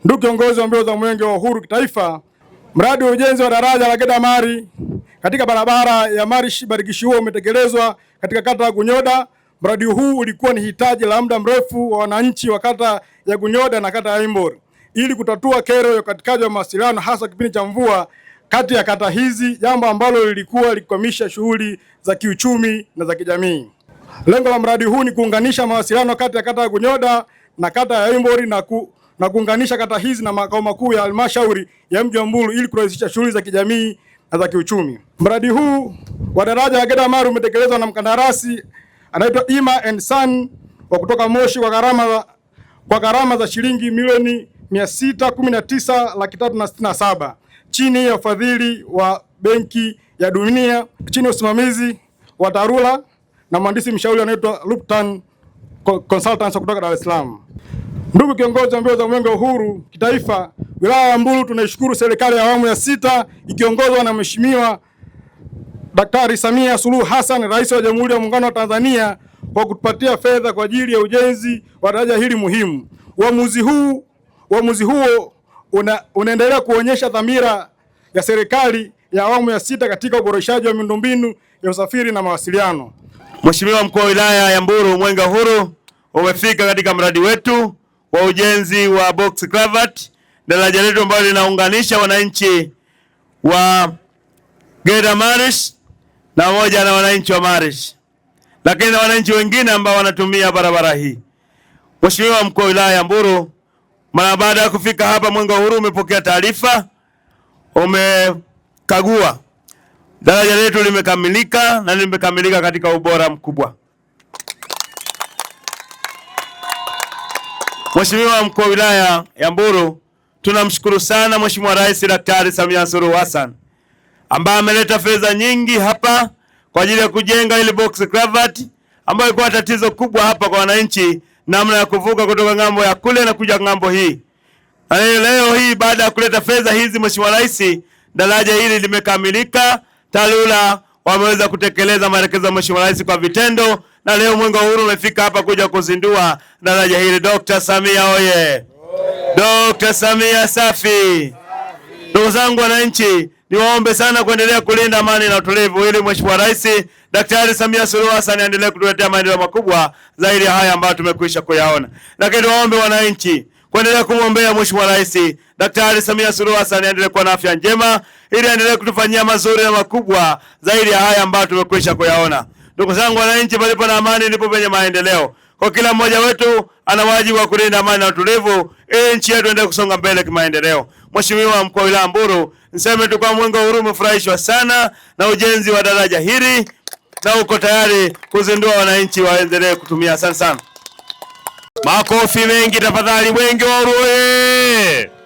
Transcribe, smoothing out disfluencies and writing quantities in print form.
Ndugu kiongozi wa mbio za Mwenge wa Uhuru kitaifa, mradi wa ujenzi wa daraja la Gedamari katika barabara ya Marish Barigishiwo umetekelezwa katika kata ya Gunyoda. Mradi huu ulikuwa ni hitaji la muda mrefu wa wananchi wa kata ya Gunyoda na kata ya Imbor ili kutatua kero ya ukatikaji wa mawasiliano hasa kipindi cha mvua kati ya kata hizi, jambo ambalo lilikuwa likikwamisha shughuli za kiuchumi na za kijamii. Lengo la mradi huu ni kuunganisha mawasiliano kati ya kata ya Gunyoda na kata ya Imbor na kuunganisha kata hizi na makao makuu ya halmashauri ya mji wa Mbulu ili kurahisisha shughuli za kijamii na za kiuchumi. Mradi huu wa daraja la Gedamari umetekelezwa na mkandarasi anaitwa Ima and Son wa kutoka Moshi kwa gharama za shilingi milioni 619,367 chini ya ufadhili wa Benki ya Dunia, chini ya usimamizi wa TARURA na mhandisi mshauri anaitwa Luptan Consultants kutoka Dar es Salaam. Ndugu kiongozi wa mbio za Mwenge wa Uhuru kitaifa, wilaya ya Mbulu tunaishukuru serikali ya awamu ya 6 ikiongozwa na Mheshimiwa Daktari Samia Suluhu Hassan, Rais wa Jamhuri ya Muungano wa Tanzania, kwa kutupatia fedha kwa ajili ya ujenzi wa daraja hili muhimu. Uamuzi huo unaendelea kuonyesha dhamira ya serikali ya awamu ya 6 katika uboreshaji wa miundombinu ya usafiri na mawasiliano. Mheshimiwa Mkuu wa Wilaya ya Mbulu, Mwenge wa Uhuru umefika katika mradi wetu wa ujenzi wa box culvert, daraja letu ambalo linaunganisha wananchi wa Gedamari na moja na wananchi wa Marish, lakini na wananchi wengine ambao wanatumia barabara hii. Mheshimiwa Mkuu wa Wilaya ya Mbulu, mara baada ya kufika hapa Mwenge wa Uhuru umepokea taarifa, umekagua daraja letu limekamilika na limekamilika katika ubora mkubwa. Mheshimiwa Mkuu wa Wilaya ya Mbulu, tunamshukuru sana Mheshimiwa Rais Daktari Samia Suluhu Hassan ambaye ameleta fedha nyingi hapa kwa ajili ya kujenga ile box culvert ambayo ilikuwa tatizo kubwa hapa kwa wananchi, namna ya kuvuka kutoka ngambo ya kule na kuja ngambo hii. Leo hii baada ya kuleta fedha hizi Mheshimiwa Rais, daraja hili limekamilika. TARURA wameweza kutekeleza maelekezo ya Mheshimiwa Rais kwa vitendo, na leo Mwenge wa Uhuru umefika hapa kuja kuzindua daraja hili. Dr. Samia oye! Dr. Samia safi! Ndugu zangu wananchi, niwaombe sana kuendelea kulinda amani na utulivu ili Mheshimiwa Rais Daktari Samia Suluhu Hassan aendelee kutuletea maendeleo makubwa zaidi ya haya ambayo tumekwisha kuyaona. Lakini niwaombe wananchi kuendelea kumwombea Mheshimiwa Rais Daktari Samia Suluhu Hassan aendelee kuwa na afya njema ili aendelee kutufanyia mazuri na makubwa zaidi ya haya ambayo tumekwisha kuyaona. Ndugu zangu wananchi, palipo na amani ndipo penye maendeleo. Kwa kila mmoja wetu ana wajibu wa kulinda amani na utulivu ili nchi yetu iendelee kusonga mbele kimaendeleo. Mheshimiwa Mkuu wa Wilaya Mbulu, niseme tu kwa Mwenge wa Uhuru umefurahishwa sana na ujenzi wa daraja hili na uko tayari kuzindua, wananchi waendelee kutumia. Asante sana. Makofi mengi tafadhali. Mwenge wa Uhuru!